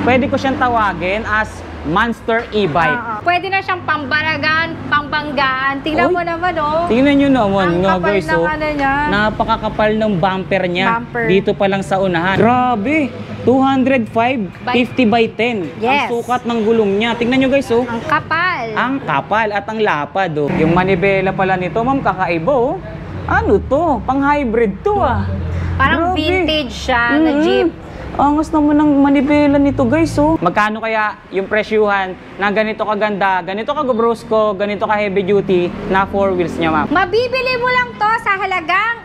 Pwede ko siyang tawagin as monster e-bike. Pwede na siyang pambaragan, pangbanggaan. Tingnan mo naman, oh. Tingnan nyo naman, ang kapal guys, ng ano niya. Napakakapal ng bumper niya. Bumper. Dito pa lang sa unahan. Grabe! 205, 50 by 10. Yes. Ang sukat ng gulong niya. Tingnan nyo, guys, oh. Ang kapal. Ang kapal at ang lapad, oh. Yung manibela pala nito, ma'am, kakaiba, oh. Ano to? Pang-hybrid to, ah. Parang Grabe. vintage siya na jeep. Angas naman ng manibela nito, guys, oh. Magkano kaya yung presyuhan na ganito kaganda, ganito ka-brosco, ganito ka-heavy duty na 4 wheels niya, ma'am? Mabibili mo lang to sa halagang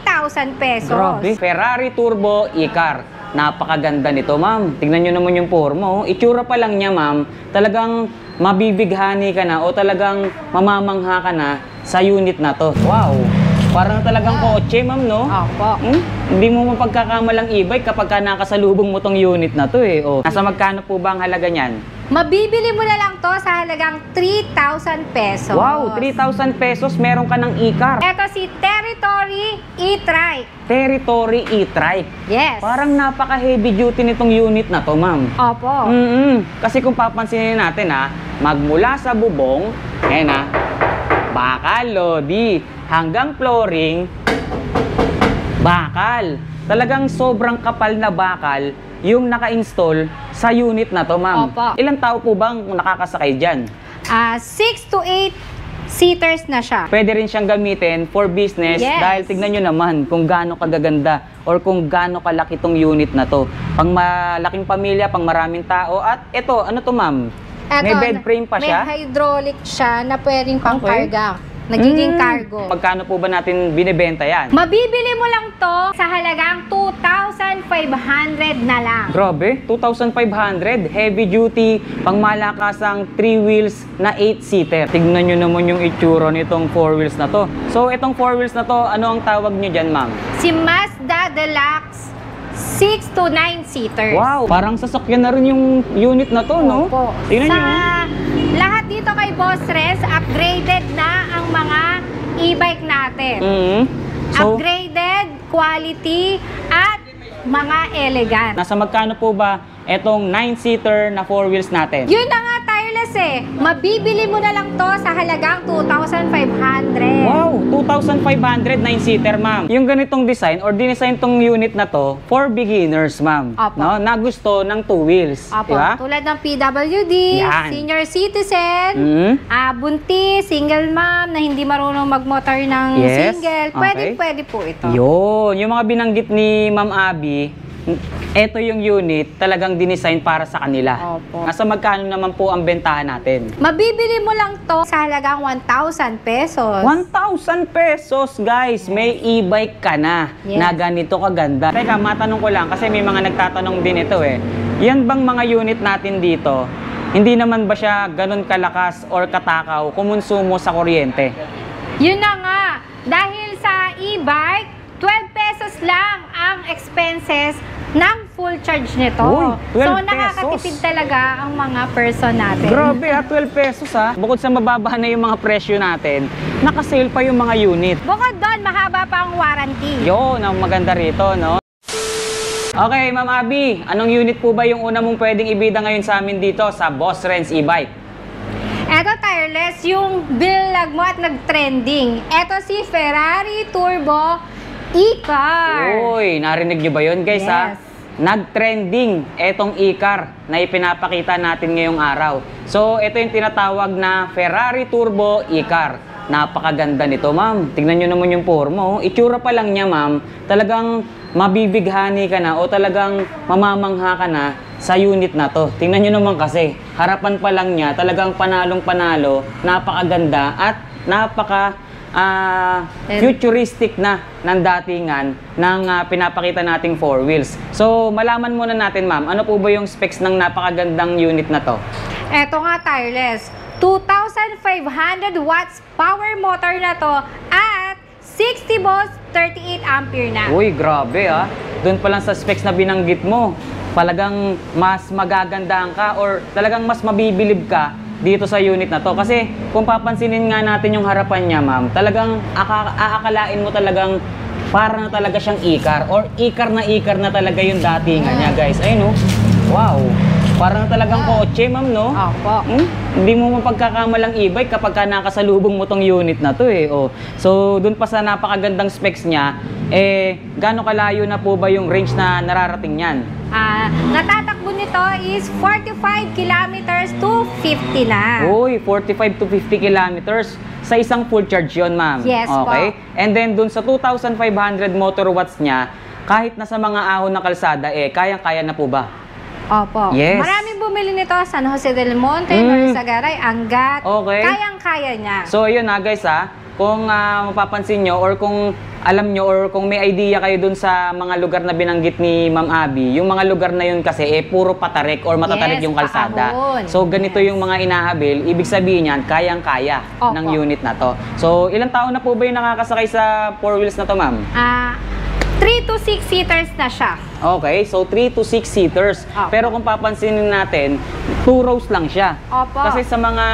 8,000 pesos. Grabe. Ferrari Turbo e-car. Napakaganda nito, ma'am. Tingnan nyo naman yung forma, oh. Itsura pa lang niya, ma'am. Talagang mabibighani ka na o talagang mamamangha ka na sa unit na to. Wow. Parang talagang kotse, ma'am, no? Opo. Hindi mo mapagkakamalang e-bike kapag ka nakasalubong mo tong unit na to, eh. Oh. Nasa magkano po ba ang halaga niyan? Mabibili mo na lang to sa halagang 3,000 pesos. Wow, 3,000 pesos meron ka ng e-car. Ito si Territory e-trike. Territory e-trike. Yes. Parang napaka-heavy duty nitong unit na to, ma'am. Opo. Kasi kung papansinin natin, magmula sa bubong, ayan, bakal, lodi, hanggang flooring, bakal. Talagang sobrang kapal na bakal yung naka-install sa unit na to, ma'am. Opo. Ilang tao po bang nakakasakay dyan? 6 to 8 seaters na siya. Pwede rin siyang gamitin for business. Yes. Dahil tignan nyo naman kung gaano kagaganda or kung gaano kalaki tong unit na to. Pang malaking pamilya, pang maraming tao. At ito, ano to, ma'am? May bed frame pa siya? May hydraulic siya na pwedeng pang-carga. Nagiging cargo. Magkano po ba natin binibenta yan? Mabibili mo lang to sa halagang 2,500 na lang. Grabe, 2,500. Heavy duty, pang malakasang 3 wheels na 8-seater. Tignan nyo naman yung itsura nitong 4 wheels na to. So, itong 4 wheels na to, ano ang tawag nyo dyan, ma'am? Si Mazda Deluxe 6 to 9 seaters. Wow, parang sasakyan na rin yung unit na to, no? Opo. Tingnan Sa nyo. lahat dito kay Boss Renz, upgraded na ang mga e-bike natin. So, Upgraded, quality, at mga elegant. nasa magkano po ba etong 9-seater na 4 wheels natin? Yun na nga, tireless eh. Mabibili mo na lang to sa halagang 2,500. Wow, 2,500 9-seater, ma'am. Yung ganitong design or dinesign tong unit na to for beginners, ma'am. Opo. No? Na gusto ng 2 wheels. Opo, Diba? tulad ng PWD, Yan. senior citizen, buntis, single mom na hindi marunong mag-motor ng Yes. single. Okay. Pwede po ito. Yun, yung mga binanggit ni Ma'am Abby, ito yung unit talagang dinesign para sa kanila. Opo. Nasa magkano naman po ang bentahan natin? Mabibili mo lang to sa halagang 1,000 pesos. 1,000 pesos, guys. May e-bike ka na Yes. na ganito kaganda. Teka, matanong ko lang kasi may mga nagtatanong din ito eh. Yan bang mga unit natin dito, hindi naman ba siya ganun kalakas or katakaw kumonsumo sa kuryente? Yun na nga. Dahil sa e-bike, 12 pesos lang ang expenses ng full charge nito. Uy, 12 so, pesos. nakakatipid talaga ang mga person natin. Grabe 12 pesos Bukod sa mababa na yung mga presyo natin, nakasale pa yung mga unit. Bukod doon, mahaba pa ang warranty. Yun, ang maganda rito, no? Okay, Ma'am Abby, anong unit po ba yung una mong pwedeng ibida ngayon sa amin dito sa Boss Renz e-bike? Eto, tireless, yung bilag mo at nag-trending. Eto si Ferrari Turbo e-car. Uy, narinig nyo ba yun, guys, Yes. Nag-trending etong e-car na ipinapakita natin ngayong araw. So, ito yung tinatawag na Ferrari Turbo e-car. Napakaganda nito, ma'am. Tignan nyo naman yung forma, oh. Itsura pa lang niya, ma'am. Talagang mabibighani ka na o talagang mamamangha ka na sa unit na to. Tingnan nyo naman kasi, harapan pa lang niya, talagang panalong-panalo, napakaganda at napaka futuristic na ng datingan ng pinapakita nating 4 wheels. So, malaman muna natin, ma'am, ano po ba yung specs ng napakagandang unit na to? Eto nga, tireless. 2,500 watts power motor na to at 60 volts, 38 ampere na. Uy, grabe Doon pa lang sa specs na binanggit mo, talagang mas magagandahan ka or talagang mas mabibilib ka dito sa unit na to. Kasi kung papansinin nga natin yung harapan niya, ma'am, talagang aakalain mo talagang para na talaga siyang e-car or e-car na talaga yung datingan niya, guys. Ayun, oh. Wow. Parang talagang kotse, ma'am, no? Opo. Hindi mo mapagkakamalang e-bike kapag ka nakasalubong mo tong unit na to eh. Oh. So, dun pa sa napakagandang specs niya, gaano kalayo na po ba yung range na nararating niyan? Natatakbo nito is 45 kilometers to 50 na. Uy, 45 to 50 kilometers sa isang full charge yon, ma'am. Yes okay? po. And then dun sa 2,500 motor watts niya, kahit nasa mga ahon na kalsada, kayang-kaya na po ba? Opo. Yes. Maraming bumili nito sa San Jose del Monte, Norsagaray, Angat. Okay. Kayang-kaya niya. So, ayun na guys kung mapapansin nyo or kung alam nyo or kung may idea kayo dun sa mga lugar na binanggit ni Ma'am Abby, yung mga lugar na yun kasi puro patarik or matatarik Yes, yung kalsada. paahon. So, ganito yung mga inahabil, ibig sabihin yan, kayang-kaya Opo. ng unit na to. So, ilang taon na po ba yung nakakasakay sa 4 wheels na to, ma'am? 3 to 6 seaters na siya. Okay, so 3 to 6 seaters. Opo. Pero kung papansinin natin, 2 rows lang siya. Opo. Kasi sa mga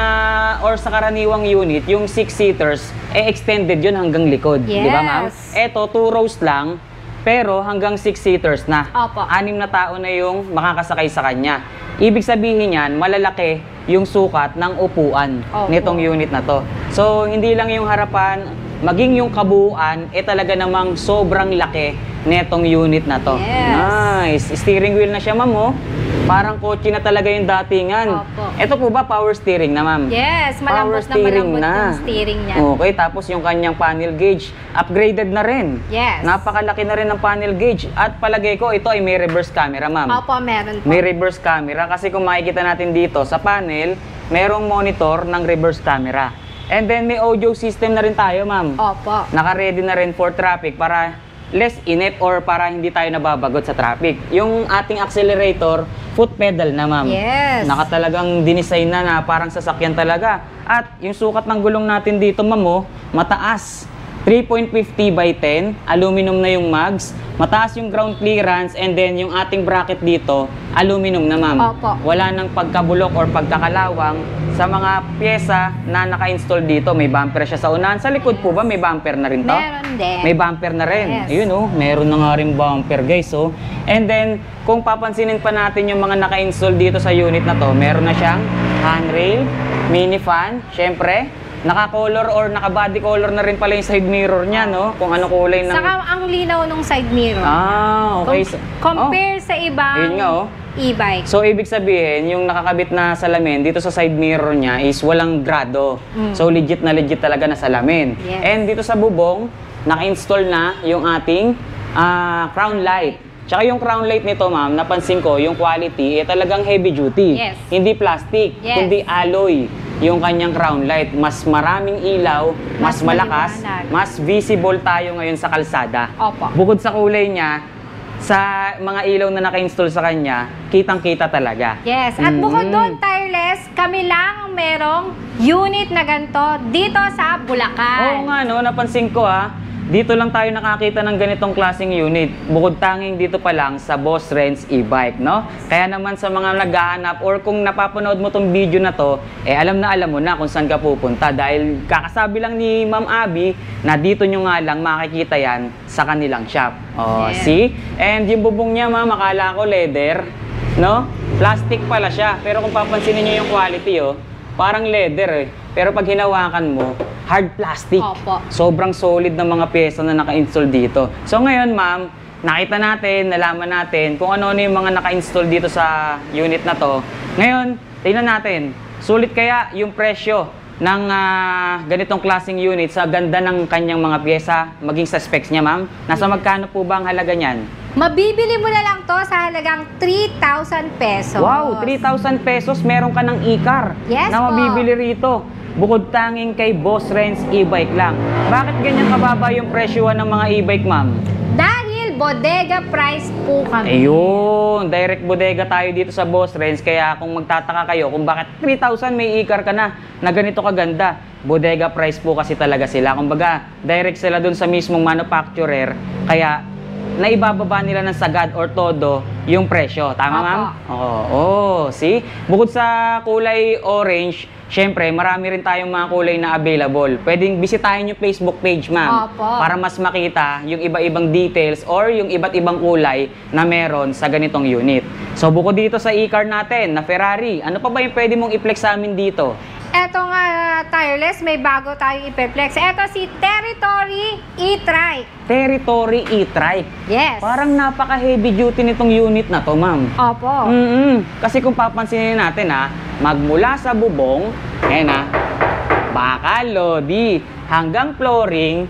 or sa karaniwang unit, yung 6 seaters, extended yun hanggang likod. Di ba, ma'am? Yes. Eto, 2 rows lang, pero hanggang 6 seaters na. Opo. 6 na tao na yung makakasakay sa kanya. Ibig sabihin yan, malalaki yung sukat ng upuan Opo. nitong unit na to. So, hindi lang yung harapan, maging yung kabuuan, talaga namang sobrang laki netong unit na to. Yes. Nice. Steering wheel na siya, ma'am, oh. Parang kotse na talaga yung datingan. Opo. Ito po ba power steering na, ma'am? Yes, Power malambot yung steering niya. Okay, tapos yung kanyang panel gauge, upgraded na rin. Yes. Napakalaki na rin ng panel gauge. At palagay ko, ito ay may reverse camera, ma'am. Opo, meron po. May reverse camera kasi kung makikita natin dito sa panel, merong monitor ng reverse camera. And then may audio system na rin tayo, ma'am. Opo. Naka-ready na rin for traffic para less inip or para hindi tayo nababagot sa traffic. Yung ating accelerator, foot pedal na, ma'am. Yes. Nakatalagang dinesign na parang sasakyan talaga. At yung sukat ng gulong natin dito, ma'am, mataas. 3.50 by 10, aluminum na yung mags, mataas yung ground clearance, and then yung ating bracket dito, aluminum na, ma'am. Opo. Wala nang pagkabulok or pagkakalawang sa mga pyesa na naka-install dito. May bumper siya sa unahan. Sa likod po ba may bumper na rin to? Meron din. May bumper na rin. Yes. Ayun, oh, meron na nga rin bumper, guys, oh. And then, kung papansinin pa natin yung mga naka-install dito sa unit na to, meron na siyang handrail, mini fan, syempre, naka-color or naka-body color na rin pala yung side mirror niya, no? Kung ano kulay ng... Saka ang linaw nung side mirror. Okay. Compare sa ibang Ayun nga, oh. e-bike. So, ibig sabihin, yung nakakabit na salamin dito sa side mirror niya is walang grado. So, legit talaga na salamin. Yes. And dito sa bubong, naka-install na yung ating crown light. Tsaka yung crown light nito, ma'am, napansin ko, yung quality, talagang heavy duty. Yes. Hindi plastic, Yes. kundi alloy yung kanyang crown light. Mas maraming ilaw, mas malakas, maliwanag. mas visible tayo ngayon sa kalsada. Opo. Bukod sa kulay niya, sa mga ilaw na naka-install sa kanya, kitang-kita talaga. Yes. At bukod doon, Tireless, kami lang ang merong unit na ganito dito sa Bulacan. Oo nga, no, napansin ko dito lang tayo nakakita ng ganitong klaseng unit. Bukod tanging dito pa lang sa Boss Renz e-bike, no? Kaya naman sa mga naghahanap or kung napapanood mo tong video na to, alam mo na kung saan ka pupunta dahil kakasabi lang ni Ma'am Abby na dito nyo nga lang makikita yan sa kanilang shop. Oh, Yeah. see? And yung bubong niya, ma'am, akala ko leather, no? Plastic pala siya. Pero kung papansinin niyo yung quality, parang leather Pero pag hinawakan mo, hard plastic. Opo. Sobrang solid ng mga pyesa na naka-install dito. So ngayon, ma'am, nakita natin, nalaman natin kung ano-ano yung mga naka-install dito sa unit na to. Ngayon, tingnan natin, sulit kaya yung presyo ng ganitong klaseng unit sa ganda ng kanyang mga pyesa, maging sa specs niya, ma'am? Nasa magkano po ba ang halaga niyan? Mabibili mo na lang to sa halagang 3,000 pesos. Wow, 3,000 pesos, meron ka ng e-car Yes na po. mabibili rito. Bukod tanging kay Boss Renz e-bike lang. Bakit ganyan kababa yung presyoan ng mga e-bike, ma'am? Dahil bodega price po kami. Ayun, direct bodega tayo dito sa Boss Renz. Kaya kung magtataka kayo kung bakit 3,000 may e-car ka na ganito kaganda, bodega price po kasi talaga sila. Kumbaga, direct sila dun sa mismong manufacturer. Kaya na ibababa nila ng sagad or todo yung presyo. Tama, Opo. ma'am? Oo. See? Bukod sa kulay orange, syempre, marami rin tayong mga kulay na available. Pwedeng bisitahin yung Facebook page, ma'am. Opo. Para mas makita yung iba-ibang details or yung iba't ibang kulay na meron sa ganitong unit. So, bukod dito sa e-car natin na Ferrari, ano pa ba yung pwede mong i-flex sa amin dito? Eto nga, tireless, may bago tayong i-flex. Eto si Territory e-trike. Territory e-trike. Yes. Parang napaka-heavy duty nitong unit na to, ma'am. Opo. Kasi kung papansinin natin magmula sa bubong, ayan bakal, lodi, hanggang flooring,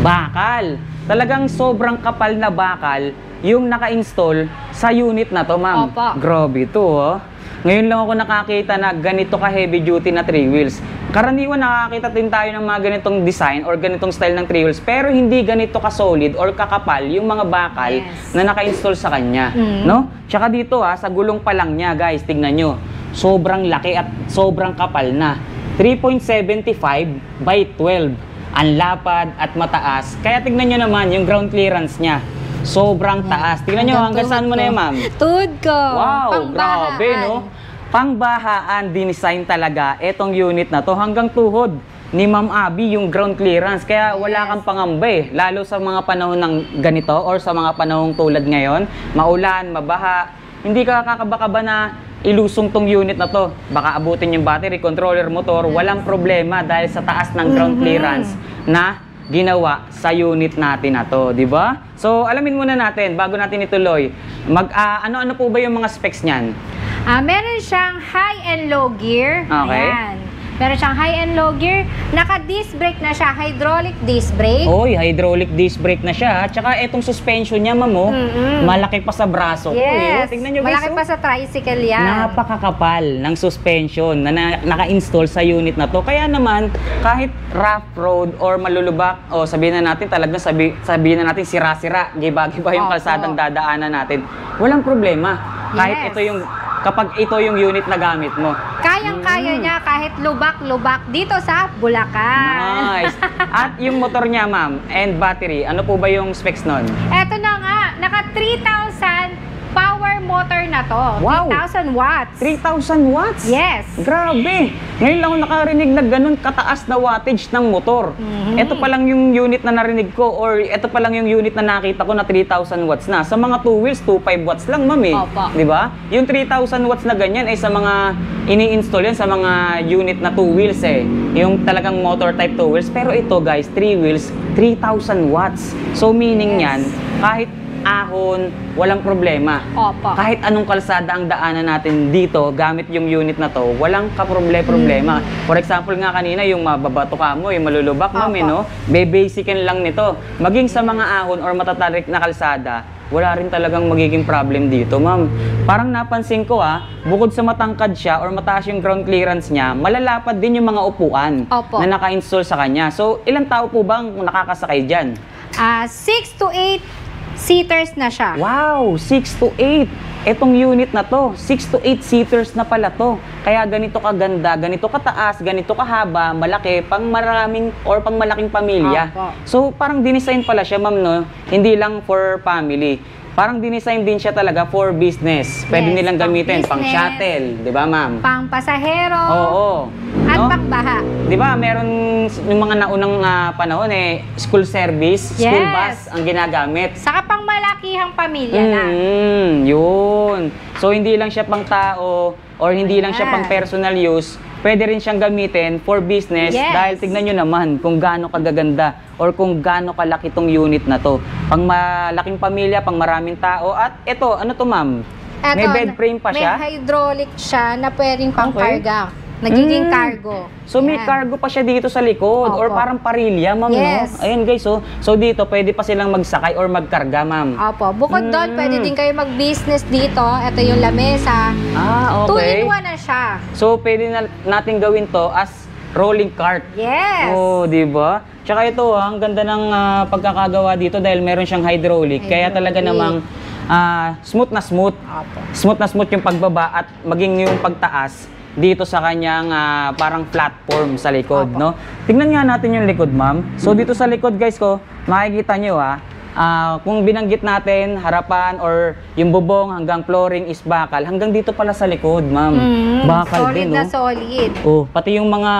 bakal. Talagang sobrang kapal na bakal yung naka-install sa unit na to, ma'am. Opo. Grabe to, oh. Ngayon lang ako nakakita na ganito ka heavy duty na 3 wheels. Karaniwan nakakita din tayo ng mga ganitong design or ganitong style ng 3 wheels, pero hindi ganito ka solid or kakapal yung mga bakal Yes. na naka-install sa kanya, no? Tsaka dito sa gulong pa lang niya, guys, tignan nyo. Sobrang laki at sobrang kapal na. 3.75 by 12. Ang lapad at mataas. Kaya tignan nyo naman yung ground clearance niya. Sobrang taas. Tignan nyo, hanggang saan mo na yan, ma'am? Tuhod ko. Wow, Pangbahaan. grabe, no? Pangbahaan, dinesign talaga etong unit na to hanggang tuhod ni Ma'am Abby yung ground clearance. Kaya wala kang pangamba lalo sa mga panahon ng ganito or sa mga panahong tulad ngayon, maulan, mabaha, hindi ka kakaba-kaba na ilusong tong unit na to. Baka abutin yung battery, controller, motor, walang problema dahil sa taas ng ground clearance na ginawa sa unit natin na to, di ba? So, alamin muna natin, bago natin ituloy, ano-ano po ba yung mga specs niyan? Meron siyang high and low gear. Okay. Ayan. Meron siyang high and low gear. Naka-disc brake na siya, hydraulic disc brake. Oy, hydraulic disc brake na siya. Tsaka etong suspension niya, ma'am, malaki pa sa braso ko. Yes. Tingnan nyo, guys. Malaki pa sa tricycle yan. Napakakapal ng suspension na naka-install sa unit na to. Kaya naman, kahit rough road or malulubak, o sabihin na natin talagang sabihin na natin sira-sira, giba-giba yung Opo. kalsadang dadaanan natin, walang problema. Kahit Yes. ito yung, kapag ito yung unit na gamit mo. Kayang-kaya niya kahit lubak-lubak dito sa Bulacan. Nice. At yung motor niya, ma'am, and battery, ano po ba yung specs nun? Eto na nga, naka 3,000 power motor na to. Wow. 3,000 watts. 3,000 watts? Yes. Grabe! Ngayon lang ako nakarinig na ganun kataas na wattage ng motor. Ito pa lang yung unit na narinig ko or ito pa lang yung unit na nakita ko na 3,000 watts na. Sa mga 2 wheels, 2.5 watts lang, ma'am eh. Opo. Di ba? Yung 3,000 watts na ganyan ay sa mga ini-install yan sa mga unit na 2 wheels eh. Yung talagang motor type 2 wheels. Pero ito guys, 3 wheels, 3,000 watts. So meaning Yes. yan, kahit ahon, walang problema. Opo. Kahit anong kalsada ang daanan natin dito, gamit yung unit na to, walang kaproblema. For example nga kanina, yung mababato ka mo, yung malulubak mo, Opo. no? Bebasicin lang nito. Maging sa mga ahon or matatarik na kalsada, wala rin talagang magiging problem dito, ma'am. Parang napansin ko bukod sa matangkad siya or mataas yung ground clearance niya, malalapad din yung mga upuan Opo. na naka-install sa kanya. So, ilang tao po bang nakakasakay dyan? 6 to 8 seaters na siya. Wow, 6 to 8. Etong unit na to, 6 to 8 seaters na pala to. Kaya ganito kaganda, ganito kataas, ganito kahaba, malaki, pang maraming or pang malaking pamilya. Opo. So parang dinesign pala siya, ma'am, no? Hindi lang for family. Parang dinesign din siya talaga for business. Pwede Yes, nilang gamitin pang pang-business. shuttle, di ba, ma'am? Pang pasahero. Oo. At No? pangbaha. Di ba, meron yung mga naunang panahon school service, school Yes. bus ang ginagamit. Saka pang malakihang pamilya na. Yun. So, hindi lang siya pang tao or hindi lang siya Ayan. pang personal use. Pwede rin siyang gamitin for business Yes. dahil tignan nyo naman kung gaano kagaganda or kung gaano kalaki tong unit na to. Pang malaking pamilya, pang maraming tao. At ito, ano to, ma'am? May Eto, bed frame pa siya? May hydraulic siya na pwedeng pang Okay. karga. Nagiging cargo. So may Yan. cargo pa siya dito sa likod or Opo. parang parilya, ma'am, Yes. no? Ayan guys, so dito pwede pa silang magsakay or magkarga, ma'am. Opo. Bukod doon, pwede din kayo mag-business dito. Ito yung lamesa. Ah, okay. 2-in-1 na siya. So pwede na natin gawin to as rolling cart. Yes. Oh, di ba? Tsaka ito, ang ganda ng pagkakagawa dito dahil meron siyang hydraulic. Kaya talaga namang smooth na smooth. Opo. Smooth na smooth yung pagbaba at maging yung pagtaas dito sa kanyang parang platform sa likod, Opo. no? Tingnan nga natin yung likod, ma'am. So dito sa likod, guys, makikita nyo kung binanggit natin, harapan or yung bubong hanggang flooring is bakal, hanggang dito pala sa likod, ma'am. Bakal solid din, na no? solid. Oh, pati yung mga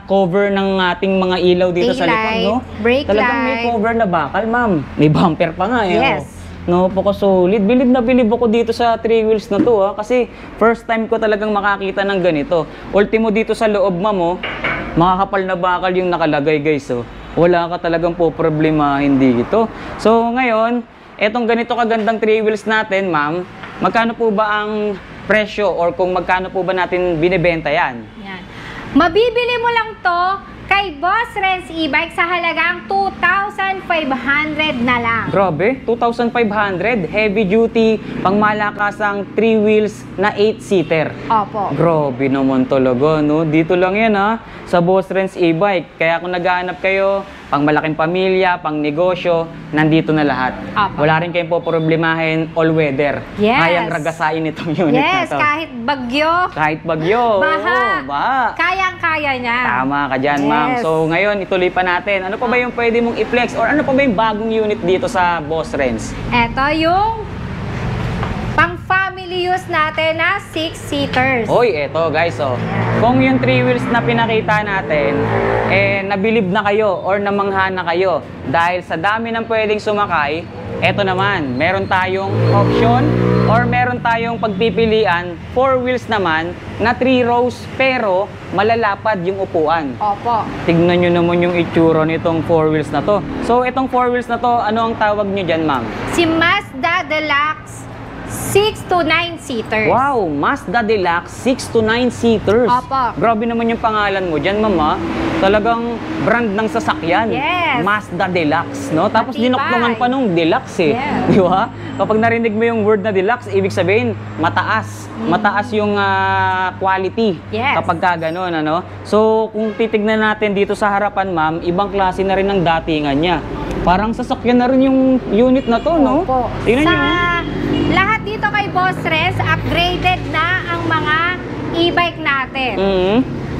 cover ng ating mga ilaw dito sa likod, Taillight, no? brake Talagang may light. cover na bakal, ma'am. May bumper pa nga, eh. Yes. No, solid. Bilib na bilib ako dito sa 3 wheels na to, ha? Kasi first time ko talagang makakita ng ganito. Ultimo dito sa loob, ma'am, oh, makakapal na bakal yung nakalagay, guys, oh. Wala ka talagang po problemahin dito. So, ngayon, etong ganito kagandang 3 wheels natin, ma'am, magkano po ba ang presyo or kung magkano po ba natin binibenta yan? Yan. Mabibili mo lang to kay Boss Renz E-Bike sa halagang 2,500 na lang. Grabe, 2,500, heavy duty, pangmalakasang 3 wheels na 8-seater. Opo. Grabe naman talaga, no? Dito lang yan, ha? Sa Boss Renz E-Bike. Kaya kung naghahanap kayo, pang malaking pamilya, pang negosyo, nandito na lahat. Opo. Wala rin kayong poproblemahin, all weather. Yes. Kayang ragasain itong unit Yes, na to. kahit bagyo, Kahit bagyo. baha, oo, baha. kayang-kaya niya. Tama ka dyan, ma'am. Yes. So, ngayon, ituloy pa natin. Ano pa ba yung pwede mong i-flex? Or ano pa ba yung bagong unit dito sa Boss Renz? Ito yung pang-family use natin na 6-seaters. Hoy, eto guys, oh. Kung yung 3 wheels na pinakita natin, nabilib na kayo or namangha na kayo dahil sa dami ng pwedeng sumakay, eto naman, meron tayong option or meron tayong pagpipilian, 4 wheels naman na 3 rows pero malalapad yung upuan. Opo. Tignan nyo naman yung itsura nitong 4 wheels na to. So, itong 4 wheels na to, ano ang tawag nyo dyan, ma'am? Si Mazda Deluxe 6 to 9 seaters. Wow, Mazda Deluxe 6 to 9 seaters. Opo. Grabe naman yung pangalan mo dyan, mama. Talagang brand ng sasakyan. Yes. Mazda Deluxe, no? Tapos Matibay. dinoktongan pa nung Deluxe, eh. Yes. Di ba? Kapag narinig mo yung word na Deluxe, ibig sabihin, mataas. Mataas yung quality. Yes. Kapag ka ganun, ano? So, kung titignan natin dito sa harapan, ma'am, ibang klase na rin ang datingan niya. Parang sasakyan na rin yung unit na to, no? Opo. Tingnan Sa nyo. lahat dito kay Boss Renz, upgraded na ang mga e-bike natin.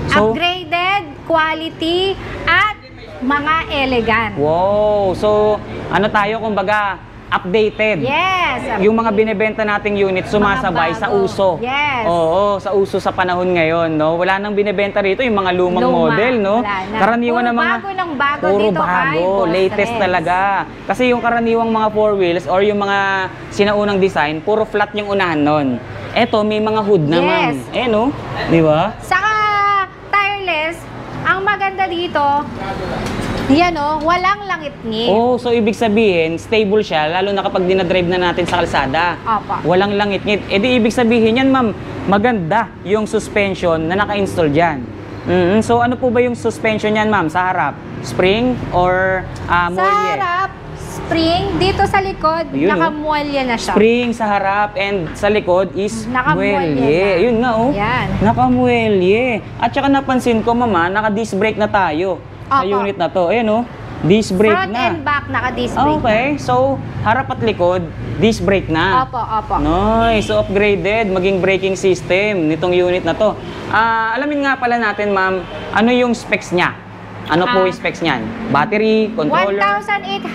So, Upgraded, quality, at mga elegant. wow! So, ano tayo, kumbaga, updated. Yes. Yung mga binebenta nating unit sumasabay Mga sa bago. uso. Yes. Oo, sa uso sa panahon ngayon, no? Wala nang binebenta rito yung mga lumang Luma, model, no? wala na. Karaniwan Puro ng mga bago ng bago puro dito kay bago, Boss latest Renz. talaga. Kasi yung karaniwang mga 4 wheels or yung mga sinaunang design, puro flat yung unahan nun. Eto, may mga hood na, ma'am. Yes. Eh, no? Di ba? Saka tireless, ang maganda dito, yan o, walang langit-ngit. Oh, so ibig sabihin, stable siya, lalo na kapag dinadrive na natin sa kalsada. Opo. Walang langit-ngit. E di ibig sabihin yan, ma'am, maganda yung suspension na naka-install dyan. So ano po ba yung suspension yan, ma'am? Sa harap? Spring or Sa muelye? harap, spring. Dito sa likod, Ayun, oh. nakamuelya na siya. Spring sa harap and sa likod is Nakamuelye muelye. na. Ayun nga, oh. Yan. Nakamuelye. At saka napansin ko, mama, naka-disc brake na tayo sa Opo. unit na to. Ayan, oh. Disc brake Front na. and back, naka-disc brake. Okay, so harap at likod, disc brake na. Opo, opo. Nice, so upgraded, maging braking system nitong unit na to. Alamin nga pala natin, ma'am, ano yung specs niya? Ano po yung specs niyan? Battery, controller? 1,800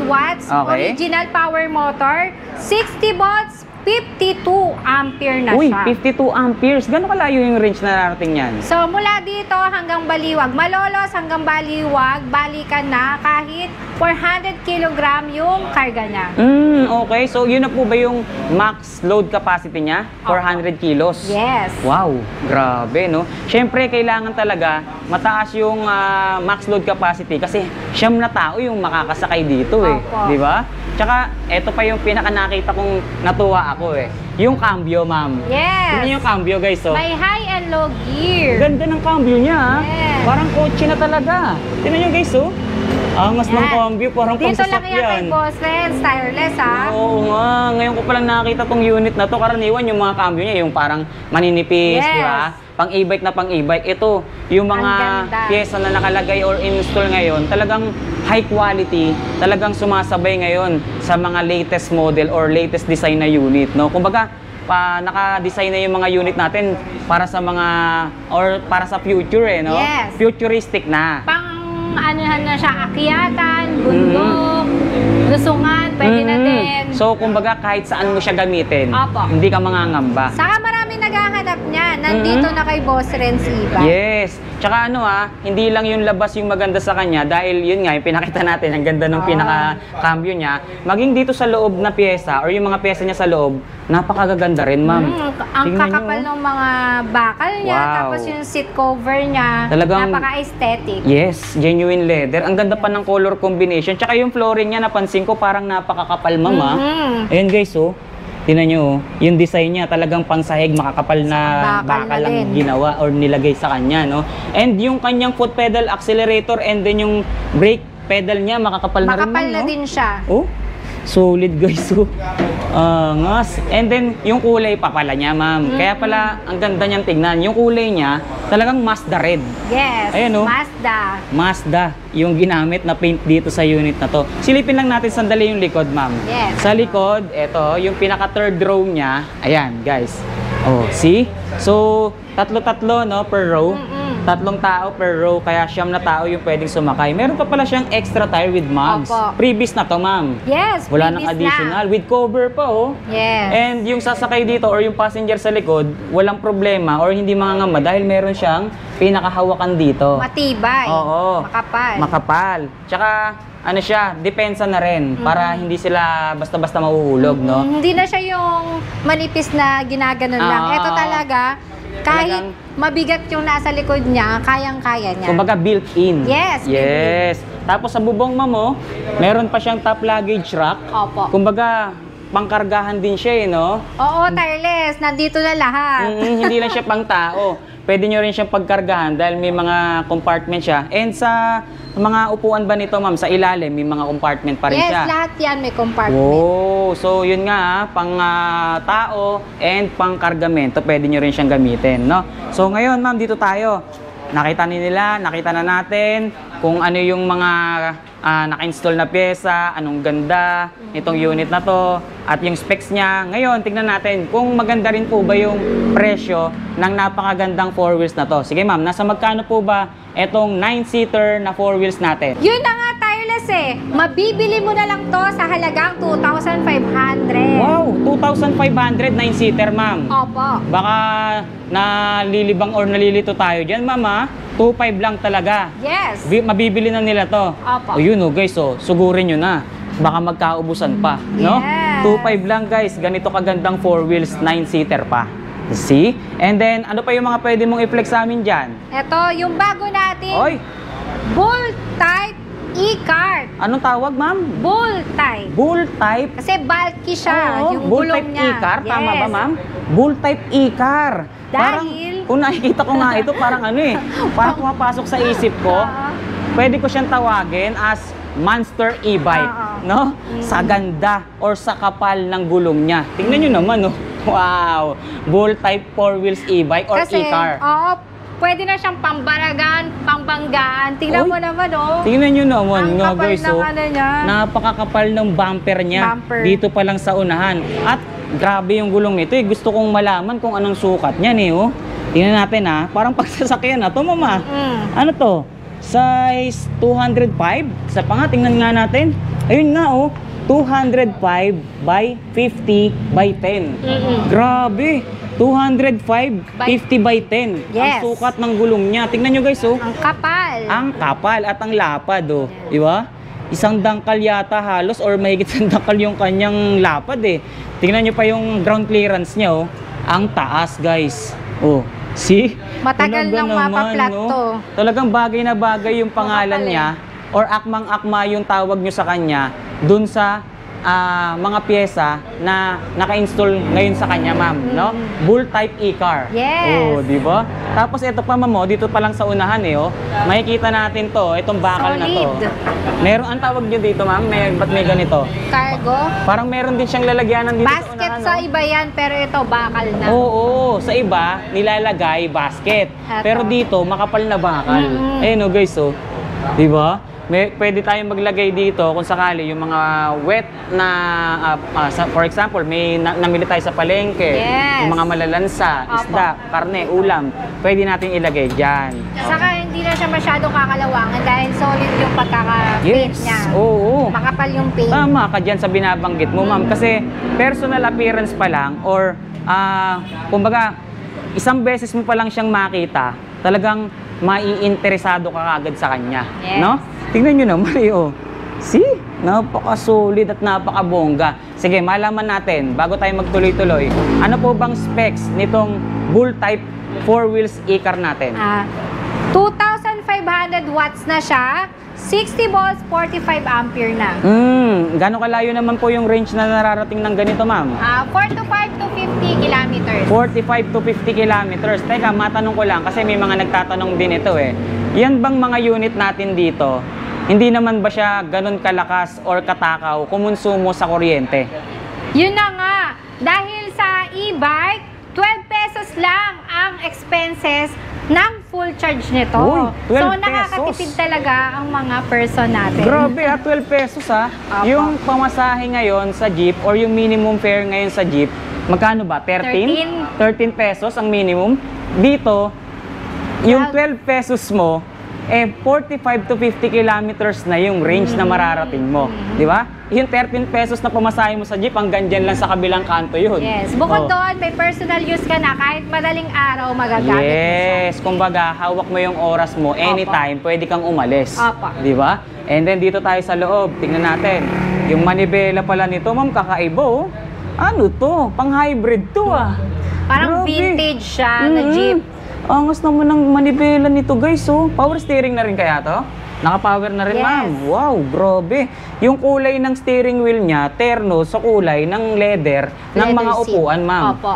watts, Okay. original power motor, 60 volts, 52 ampere na Uy, siya. 52 amperes. Gano'ng kalayo yung range na narating niyan? So, mula dito hanggang Baliwag, Malolos hanggang Baliwag, balikan na kahit 400 kilogram yung karga niya. Okay. So, yun na po ba yung max load capacity niya? 400 kilos? Yes. Wow, grabe, no? Siyempre, kailangan talaga mataas yung max load capacity kasi siyam na tao yung makakasakay dito, eh. Opo. Di ba? Tsaka, eto pa yung pinaka nakita kong natuwa ako, eh. Yung cambio, ma'am. Yes. Tingnan yung cambio, guys, oh. May high and low gear. Ganda ng cambio niya, ha? Yes. Parang kotse na talaga. Tingnan nyo, guys, oh. Angas ng Yan. cambio, parang Dito lang yan kay pangsasakyan. Boss Renz, tireless ha. Oo nga, ngayon ko palang nakita tong unit na to. Karaniwan yung mga cambio niya, yung parang maninipis, Yes. di ba? Pang e-bike na pang e-bike. Ito, yung mga Ang ganda. pyesa na nakalagay or install ngayon, talagang high quality, talagang sumasabay ngayon sa mga latest model or latest design na unit, no? Kumbaga, naka-design na yung mga unit natin para sa mga, or para sa future, eh, no? Yes. Futuristic na. Pang anuhan na siya, akyatan, bundok. lusungan, pwede na din. So, kumbaga, kahit saan mo siya gamitin, Opo. hindi ka mangangamba. Saka maraming naghahanap niya. Nandito na kay Boss Renz Iba. Yes. Tsaka hindi lang yung labas yung maganda sa kanya dahil yun nga, yung pinakita natin, ang ganda ng pinaka-cambio niya. Maging dito sa loob na pyesa or yung mga pyesa niya sa loob, napakagaganda rin, ma'am. Ang Tingnan kakapal nyo. ng mga bakal niya, Wow. tapos yung seat cover niya, Talagang- napaka-aesthetic. Yes, genuine leather. Ang ganda pa ng color combination. Tsaka yung flooring niya, napansin ko parang napakakapal, ma'am. Ayan guys, tingnan nyo, yung design niya talagang pansahig, makakapal na Bakal bakal na lang din. ginawa or nilagay sa kanya, no? And yung kanyang foot pedal, accelerator, and then yung brake pedal niya, makakapal na rin, Makapal ma'am, na no? din siya. Oh, solid guys. Angas. And then, yung kulay pa pala niya, ma'am. Kaya pala, ang ganda niyang tignan. Yung kulay niya, talagang Mazda red. Yes, Ayan, Mazda. Mazda, yung ginamit na paint dito sa unit na to. Silipin lang natin sandali yung likod, ma'am. Yes. Sa likod, eto, yung pinaka third row niya. Ayan, guys. Oh, see? So, tatlo-tatlo, no, per row. Tatlong tao per row, kaya 9 na tao yung pwedeng sumakay. Meron pa pala siyang extra tire with mugs. Opo. Previous na to, ma'am. Yes, Wala nang previous additional. na. With cover pa, oh. Yes. And yung sasakay dito or yung passenger sa likod, walang problema or hindi mangangamba dahil meron siyang pinakahawakan dito. Matibay. Oo. Makapal. Makapal. Tsaka, ano siya, depensa na rin para hindi sila basta-basta mahuhulog, no? Hindi na siya yung manipis na ginaganon lang. Ah. Ito talaga, kahit Talagang- mabigat yung nasa likod niya, kayang-kaya niya. Kumbaga built-in. Yes, Yes. Tapos sa bubong mo, meron pa siyang top luggage rack. Opo. Kumbaga, pangkargahan din siya, no? Oo, tireless. Nandito na lahat. Hindi lang siya pang tao. Pwede nyo rin siyang pagkargahan dahil may mga compartment siya. And sa mga upuan ba nito, ma'am, sa ilalim, may mga compartment pa rin Yes, siya. lahat yan may compartment. Wow! So, yun nga, pang tao and pang kargamento, pwede nyo rin siyang gamitin, no? So, ngayon, ma'am, dito tayo. Nakita na natin kung ano yung mga naka-install na pyesa, anong ganda nitong unit na to, at yung specs niya. Ngayon, tignan natin kung maganda rin po ba yung presyo ng napakagandang 4 wheels na to. Sige, ma'am, nasa magkano po ba etong 9-seater na 4 wheels natin? Yun na nga, tireless eh. Mabibili mo na lang to sa halagang 2,500. Wow! 2,500 9-seater, ma'am. Opo. Baka nalilibang or nalilito tayo dyan, mama. 2.5 lang talaga. Yes. Mabibili na nila to. Opo. O yun guys, sugurin nyo na. Baka magkaubusan pa, no? Yes. 2.5 lang guys. Ganito kagandang 4 wheels, 9-seater pa. See? And then, ano pa yung mga pwede mong i-flex sa amin dyan? Ito, yung bago natin, Oy! Bull Type E-Cart. Anong tawag, ma'am? Bull Type. Bull type. Kasi bulky siya, Oo, yung bull gulong type niya. e-car, tama Yes. ba, ma'am? Bull type e-car. Parang, Dahil- kung nakikita ko nga ito, parang parang pumapasok sa isip ko, pwede ko siyang tawagin as monster e-bike, Oo. no? Sa ganda or sa kapal ng gulong niya. Tingnan nyo naman, no? Wow! Bull type 4 wheels e-bike or Kasi, e-car. oo, pwede na siyang pangbaragan, pangbanggaan. Tingnan Oy. mo naman, oh. Tingnan nyo naman, Ang no, kapal guys, ng ano niya. napakakapal ng bumper niya. Bumper. Dito pa lang sa unahan. At grabe yung gulong nito, eh. Gusto kong malaman kung anong sukat niyan, eh, oh. Tingnan natin, ha. Parang pagsasakyan na to, mama. Ano to? Size 205? Sa pa nga, tingnan nga natin. Ayun nga, oh. 205 by 50 by 10. Grabe. 205, 50 by 10. Yes. Ang sukat ng gulong niya. Tingnan nyo guys, oh. Ang kapal. Ang kapal at ang lapad, oh. Di ba? Isang dangkal yata halos or mahigit isang dangkal yung kanyang lapad, eh. Tingnan nyo pa yung ground clearance niya, oh. Ang taas, guys. Oh. See? Matagal Talaga nang naman, mapaplat no? to. Talagang bagay na bagay yung pangalan Makapal, niya or akmang-akma yung tawag nyo sa kanya dun sa mga pyesa na naka-install ngayon sa kanya, ma'am, no? Bull type e-car. Yes. Oh, di ba? Tapos ito pa, ma'am, oh, dito pa lang sa unahan, eh, oh. Makikita natin to, itong bakal na to. Solid. Meron ang tawag niyo dito, ma'am, ba't may ganito? Cargo. Parang meron din siyang lalagyanan dito Basket sa unahan, sa oh. iba yan, pero ito bakal na. Oo, sa iba, nilalagay basket. Eto. Pero dito, makapal na bakal. Ayun, oh, guys, oh. Di ba? pwede tayong maglagay dito kung sakali yung mga wet na, for example, may namili tayo sa palengke, Yes. yung mga malalansa, Opo. isda, karne, ulam, pwede natin ilagay dyan. Saka hindi na siya masyadong kakalawangan dahil solid yung pagkaka-paint Yes, niya. oo. Makapal yung paint. Tama ka dyan sa binabanggit mo, ma'am. Kasi personal appearance pa lang or kumbaga, isang beses mo pa lang siyang makita, talagang maiinteresado ka agad sa kanya. Yes. No? Tingnan nyo naman, oh. See? Napaka-solid at napaka-bongga. Sige, malaman natin, bago tayo magtuloy-tuloy, ano po bang specs nitong Bull Type 4 wheels e-car natin? 2,500 watts na siya, 60 volts, 45 ampere na. Gano'ng kalayo naman po yung range na nararating ng ganito, ma'am? 45 to 50 kilometers. 45 to 50 kilometers. Teka, matanong ko lang kasi may mga nagtatanong din ito eh. Yan bang mga unit natin dito, hindi naman ba siya ganun kalakas or katakaw kumonsumo sa kuryente? Yun na nga, dahil sa e-bike, 12 pesos lang ang expenses ng full charge nito. Uy, 12 so, pesos? nakakatipid talaga ang mga person natin. Grabe 12 pesos Apo. Yung pamasahe ngayon sa jeep or yung minimum fare ngayon sa jeep, magkano ba? 13? 13 pesos ang minimum. Dito, yung 12 pesos mo, 45 to 50 kilometers na yung range na mararating mo. Di ba? Yung 13 pesos na pamasahe mo sa jeep, hanggang dyan lang sa kabilang kanto yun. Yes. Bukod Oh. doon, may personal use ka na. Kahit madaling araw, magagamit mo siya. Yes, kumbaga hawak mo yung oras mo anytime, pwede kang umalis. Opo. 'Di ba? And then dito tayo sa loob, tingnan natin. Yung manibela pala nito, ma'am, kakaiba oh. Ano to? Pang-hybrid to ah. Parang Grabe. vintage siya na jeep. Angas naman ng manibela nito, guys oh. Power steering na rin kaya to? Naka-power na rin, Yes. ma'am. Wow, grabe. Yung kulay ng steering wheel niya, terno sa kulay ng leather ng Leather mga seat. upuan, ma'am. Opo.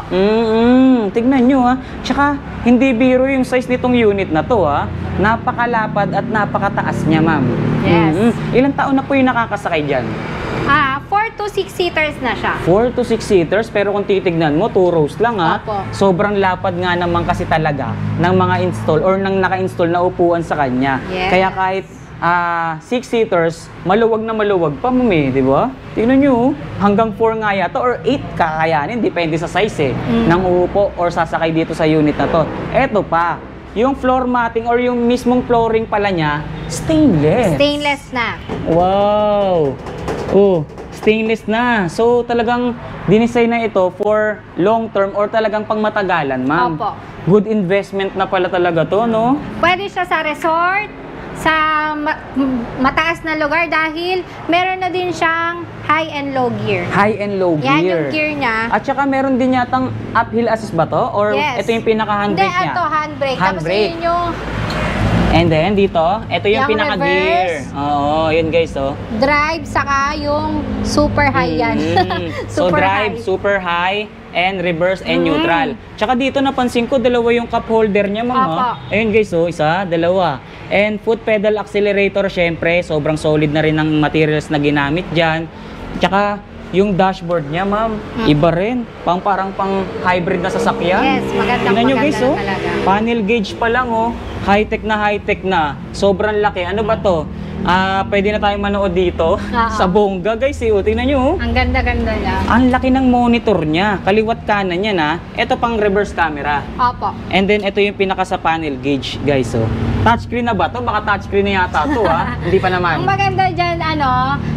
Tignan nyo ha. Tsaka, hindi biro yung size nitong unit na to ha. Napakalapad at napakataas niya, ma'am. Yes. Ilang taon na po yung nakakasakay dyan? 4 to 6 seaters na siya. 4 to 6 seaters, pero kung titignan mo, 2 rows lang ha. Opo. Sobrang lapad nga naman kasi talaga ng mga install or ng naka-install na upuan sa kanya. Yes. Kaya kahit 6 seaters, maluwag na maluwag pa mo di ba? Tingnan nyo, hanggang 4 nga yata or 8 kakayanin, depende sa size ng uupo or sasakay dito sa unit na to. Eto pa, yung floor matting or yung mismong flooring pala niya, stainless. Stainless na. Wow! Oh, stainless na. So, talagang dinesign na ito for long term or talagang pangmatagalan, ma'am. Opo. Good investment na pala talaga to, no? Pwede siya sa resort, sa mataas na lugar dahil meron na din siyang high and low gear. High and low Yan gear. yung gear niya. At saka meron din yatang uphill assist ba to? Or Yes. ito yung pinaka-handbrake Hindi, niya? ito, handbrake. Tapos Handbrake. yun yung And then, dito, ito yung Yung pinaka-gear. reverse. Oo, yun guys, oh. drive, saka yung super high yan. So, Super drive, high. super high, and reverse, and neutral. Tsaka dito napansin ko, dalawa yung cup holder niya, ma'am. Opo. Ha? Ayun guys, oh, isa, dalawa. And foot pedal accelerator, syempre, sobrang solid na rin ng materials na ginamit dyan. Tsaka, yung dashboard niya, ma'am, iba rin. Parang pang hybrid na sasakyan. Yes, magandang Tingnan nyo, maganda guys, oh. talaga. Panel gauge pa lang, oh. High-tech na. Sobrang laki. Ano ba to? Pwede na tayong manood dito sa bongga, guys. Oh. Tingnan nyo, oh. Ang ganda-ganda niya. Ang laki ng monitor niya. Kaliwat kanan niya na. Ito pang reverse camera. Opo. And then, ito yung pinaka sa panel gauge, guys. Oh. Touchscreen na ba to? Baka touchscreen na yata to, ha? Hindi pa Ang naman. maganda dyan,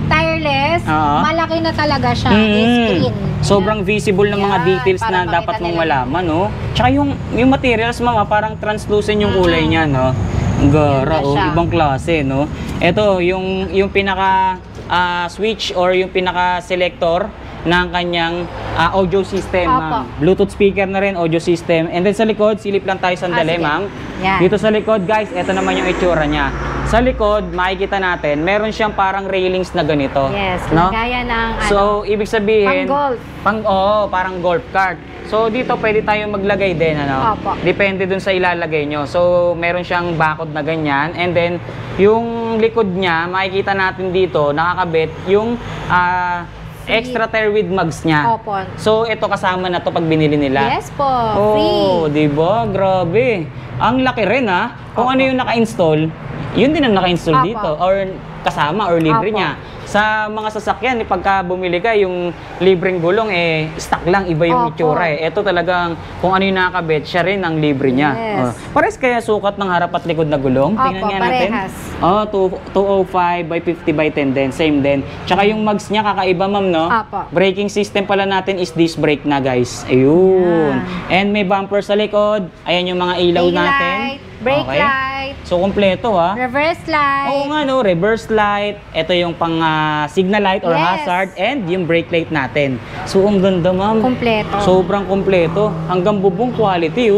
tireless, Oo. malaki na talaga siya, yung screen. Sobrang visible ng mga Yan, details para na makita dapat mong nila. malaman, no? Tsaka yung materials, mama, parang translucent yung kulay niya, no? Ang gara, Ganda oh, siya. ibang klase, no? Ito, yung pinaka switch or yung pinaka selector ng kanyang audio system, Opo. ma'am. Bluetooth speaker na rin, audio system. And then sa likod, silip lang tayo sandali, sige. ma'am. Yan. Dito sa likod, guys, ito naman yung itsura niya. Sa likod, makikita natin, meron siyang parang railings na ganito. Yes, no? gaya ng So, ibig sabihin, pang-golf. Parang golf cart. So, dito pwede tayong maglagay din, ano? Opo. Depende dun sa ilalagay nyo. So, meron siyang bakod na ganyan. And then, yung likod niya, makikita natin dito, nakakabit yung extra tire with mugs niya. Opo. So, ito kasama na to pag binili nila. Yes po, Oh, free. di ba? Grabe. Ang laki rin ha. Kung Opo. ano yung naka-install, yun din ang naka-install Opo. dito or kasama or libre Opo. niya. Sa mga sasakyan, pagka bumili ka, yung libreng gulong, stock lang, iba yung Opo. itsura Ito talagang, kung ano yung nakakabit, siya rin ang libre niya. Yes. Pares kaya sukat ng harap at likod na gulong? Opo, Tingnan nga natin. parehas. 205 by 50 by 10 din, same din. Tsaka yung mags niya, kakaiba ma'am, no? Opo. Braking system pala natin is disc brake na, guys. Ayun. And may bumper sa likod. Ayan yung mga ilaw Tail natin. light, brake Okay. light, So, kompleto reverse light. Oo nga no, reverse light. Ito yung pang signal light or Yes. hazard and yung brake light natin. So, ang ganda ma'am. Kompleto. Sobrang kompleto. Hanggang bubong quality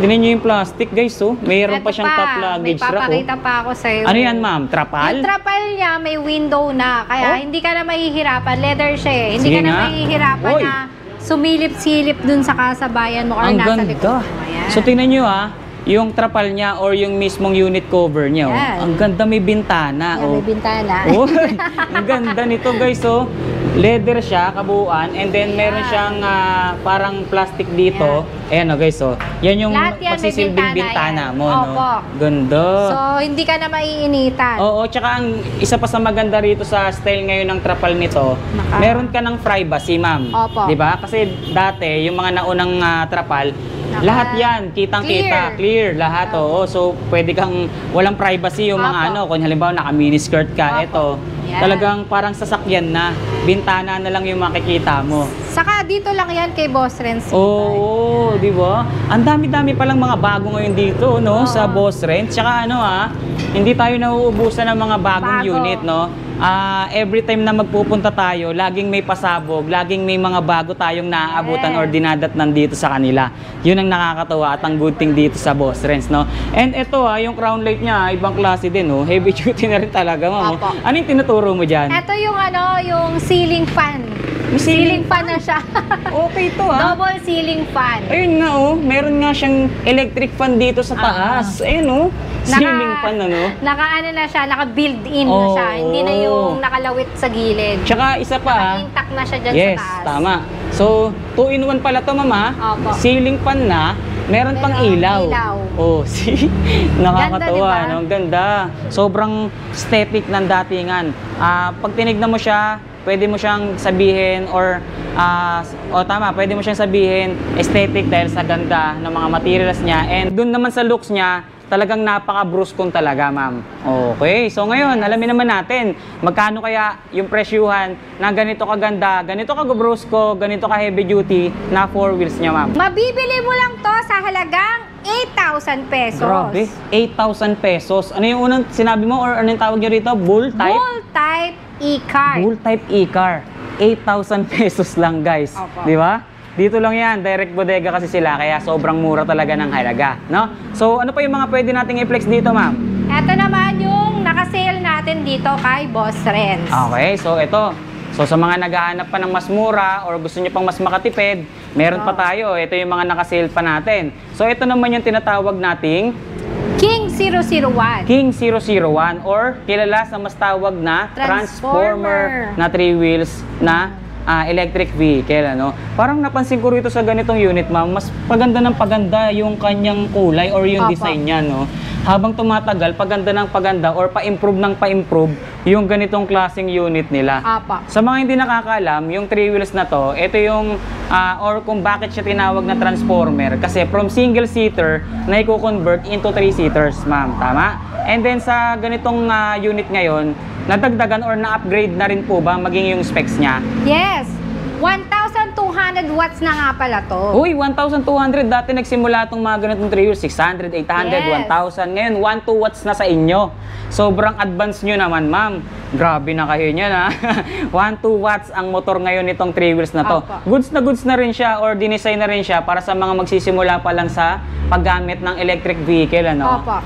Tingnan nyo yung plastic guys Mayroon pa Ito siyang top luggage may rack papakita pa ako sa'yo. Ano yan ma'am? Trapal? Yung trapal niya may window na, kaya Oh. hindi ka na mahihirapan. Leather siya eh. Hindi Sige ka na nga. mahihirapan Oy. na sumilip-silip dun sa kasabayan mo or Ang nasa ganda. likod mo. Ayan. So, tingnan nyo yung trapal niya or yung mismong unit cover niya. Yan. Ang ganda, may bintana. Ayan, may bintana. Uy, ang ganda nito guys Leather siya, kabuuan, and then meron siyang parang plastic dito. Ayan guys Yan yung Lahat yan may magsisilbing bintana bintana mo, Opo. no? Ganda. So, hindi ka na maiinitan. Oo, tsaka ang isa pa sa maganda rito sa style ngayon ng trapal nito, meron ka ng privacy, ma'am. Opo. 'Di ba? Kasi dati, yung mga naunang trapal, lahat yan, kitang-kita, clear lahat. Oo, so pwede kang walang privacy yung mga Opo. kung halimbawa naka-mini skirt ka, Opo. ito, Yan. talagang parang sasakyan na, bintana na lang yung makikita mo. Saka dito lang yan kay Boss Renz. Oo, di ba? Ang dami-dami palang mga bago ngayon dito, no? Sa Boss Rent. Tsaka hindi tayo nauubusan ng mga bagong Bago. unit, no? Every time na magpupunta tayo, laging may pasabog, laging may mga bago tayong naaabutan or dinadatnan dito sa kanila. Yun ang nakakatawa at ang good thing dito sa Boss Rents, no? And ito yung crown light niya, ibang klase din, no? Heavy duty na rin talaga, ma'am. Opo. Ano yung tinuturo mo dyan? Ito yung yung ceiling fan. May Ceiling fan na siya. Okay ito, Double ceiling fan. Ayun nga meron nga siyang electric fan dito sa taas. Ayun ceiling fan Naka na siya, naka-built-in na siya. Hindi na yung nakalawit sa gilid. Tsaka isa pa Intact na siya dyan yes, sa taas. tama. So, 2-in-1 pala to mama. Opo. Ceiling fan na, meron pang ilaw. Oh, see? Nakakatawa, Ganda, diba? Ang ganda. Sobrang aesthetic ng datingan. Pag tinignan mo siya, pwede mo siyang sabihin pwede mo siyang sabihin aesthetic dahil sa ganda ng mga materials niya, and dun naman sa looks niya, talagang napaka-bruskong talaga, ma'am. Okay, so ngayon, alamin naman natin, magkano kaya yung presyuhan na ganito kaganda, ganito ka-brusko, ganito ka-heavy duty na 4 wheels niya, ma'am. Mabibili mo lang to sa halagang 8,000 pesos. Grabe, 8,000 pesos. Ano yung unang sinabi mo or ano yung tawag niyo rito? Bull type? Bull type e-car. Bull type e-car. 8,000 pesos lang, guys. Opo. Di ba? Dito lang yan, direct bodega kasi sila, kaya sobrang mura talaga ng halaga, no? So, ano pa yung mga pwede nating i-flex dito, ma'am? Ito naman yung naka-sale natin dito kay Boss Renz. Okay, so ito. So, sa mga naghahanap pa ng mas mura or gusto nyo pang mas makatipid, meron pa tayo. Ito yung mga naka-sale pa natin. So, ito naman yung tinatawag nating King 001. King 001 or kilala sa mas tawag na Transformer na 3 wheels na electric vehicle, Parang napansin ko rito sa ganitong unit, ma'am, mas paganda ng paganda yung kanyang kulay or yung Opo. design niya, Habang tumatagal, paganda ng paganda or pa-improve ng pa-improve yung ganitong klaseng unit nila. Apa. Sa mga hindi nakakaalam, yung 3 wheels na to, ito yung or kung bakit siya tinawag na transformer, kasi from single seater na i-convert into 3 seaters, ma'am. Tama? And then sa ganitong unit ngayon, nadagdagan or na-upgrade na rin po ba maging yung specs niya? Yes. 1,200 watts na nga pala to. Uy, 1,200. Dati nagsimula itong mga ganitong 3 wheels, 600, 800, Yes. 1,000. Ngayon, 1-2 watts na sa inyo. Sobrang advance nyo naman, ma'am. Grabe na kayo niyan, 1-2 watts ang motor ngayon nitong 3 wheels na to. Opo. Goods na rin siya or dinesign na rin siya para sa mga magsisimula pa lang sa paggamit ng electric vehicle, Opo.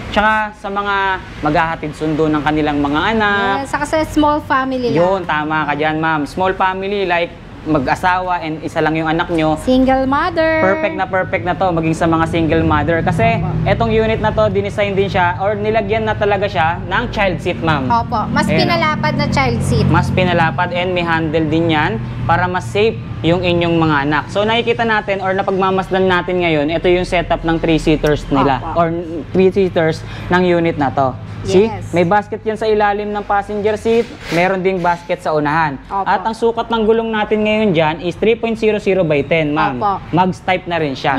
Tsaka sa mga maghahatid sundo ng kanilang mga anak. Yes, saka sa small family lang. Yun, tama ka dyan, ma'am. Small family, like mag-asawa and isa lang yung anak nyo, Single mother. perfect na to maging sa mga single mother. Kasi etong unit na to, dinesign din siya or nilagyan na talaga siya ng child seat, ma'am. Opo. Mas Ayan, pinalapad na child seat. Mas pinalapad and may handle din yan para mas safe yung inyong mga anak. So nakikita natin or napagmamasdan natin ngayon, ito yung setup ng 3-seaters nila Opo. or 3-seaters ng unit na to. See? Yes. May basket yan sa ilalim ng passenger seat, meron ding basket sa unahan. Opo. At ang sukat ng gulong natin ngayon dyan is 3.00 by 10, ma'am. Opo. Mags type na rin siya.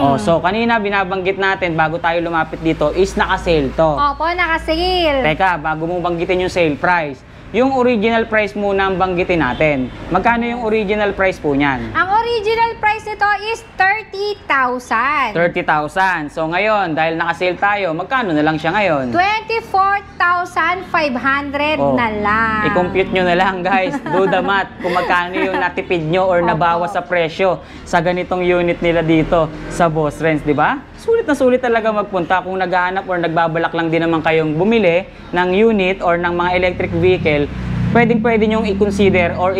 Oh, so kanina binabanggit natin bago tayo lumapit dito is naka-sale to. Opo, naka-sale. Teka, bago mong banggitin yung sale price, yung original price muna ang banggitin natin. Magkano yung original price po niyan? Ang original price nito is 30,000. 30,000. So ngayon, dahil naka-sale tayo, magkano na lang siya ngayon? 24,500 Oh, na lang. I-compute nyo na lang, guys. Do the math kung magkano yung natipid nyo or nabawas sa presyo sa ganitong unit nila dito sa Boss Renz, di ba? Sulit na sulit talaga magpunta kung naghahanap or nagbabalak lang din naman kayong bumili ng unit or ng mga electric vehicle. Pwede nyong i-consider or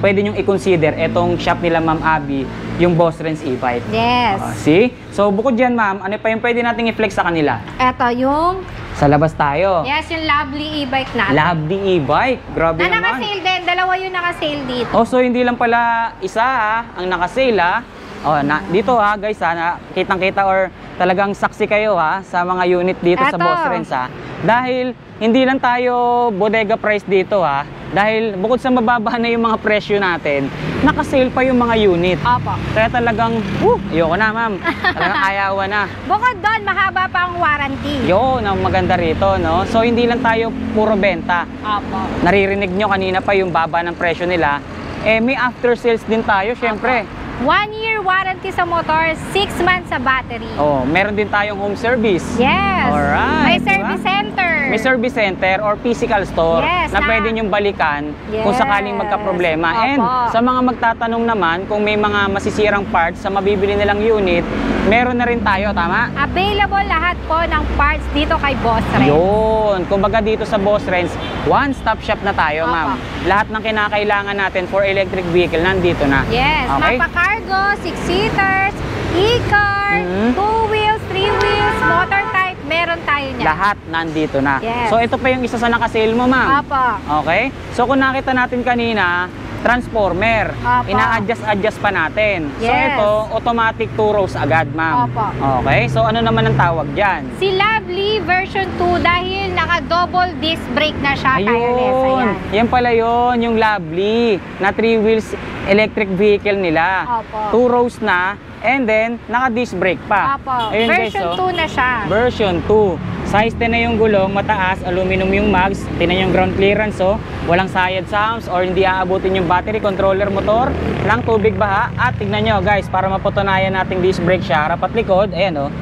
pwede nyong i-consider etong shop nila Ma'am Abby, yung Boss Renz e-bike. Yes. See? So bukod dyan, ma'am, ano pa yung pwede nating i-flex sa kanila? Ito yung, Sa labas tayo. yes, yung lovely e-bike natin. Lovely e-bike. Grabe Na naman. naka-sale din. Dalawa yung naka-sale dito. Oh, so hindi lang pala isa ang naka-sale Oh, dito guys kitang-kita or talagang saksi kayo sa mga unit dito sa Eto. Boss Renz Dahil hindi lang tayo bodega price dito dahil bukod sa mababa na yung mga presyo natin, naka-sale pa yung mga unit. Opo. Kaya talagang, ayoko na ma'am. Talagang ayawan na. Bukod doon, mahaba pa ang warranty. Yun ang maganda rito, no? So hindi lang tayo puro benta. Opo. Naririnig nyo kanina pa yung baba ng presyo nila. May after sales din tayo, syempre. 1 year warranty sa motor, 6 months sa battery. Oh, meron din tayong home service. Yes. Alright, May diba? service center. May service center or physical store Yes, na na- pwede nyong balikan kung Yes. sakaling magka-problema. Opo. And sa mga magtatanong naman kung may mga masisirang parts sa mabibili nilang unit, meron na rin tayo, tama? Available lahat po ng parts dito kay Boss Renz. Yun. Kumbaga dito sa Boss Renz, one-stop shop na tayo, Opo. ma'am. Lahat ng kinakailangan natin for electric vehicle nandito na. Yes, Okay? mapa-cargo, 6-seaters, e-car, Mhm. 2 wheels, 3 wheels, motor type, meron tayo niya. Lahat nandito na. Yes. So ito pa yung isa sa naka-sale mo, ma'am. Opo. Okay? So kung nakita natin kanina, transformer. Opo. Ina-adjust pa natin. So Yes. ito, automatic 2 rows agad, ma'am. Opo. Okay? So ano naman ang tawag dyan? Si Lovely version 2 dahil naka-double disc brake na siya, tireless. Ayun. Ayan. Yan pala yun, yung Lovely na 3 wheels electric vehicle nila. Opo. 2 rows na and then naka-disc brake pa. Opo. Ayun, Version guys, 2 na siya. Version 2. Size 10 na yung gulong, mataas, aluminum yung mags, tinan yung ground clearance, walang sayad sa humps or hindi aabutin yung battery, controller motor, lang tubig baha, at tignan nyo guys, para mapatunayan nating disc brake siya, harap at likod, ayan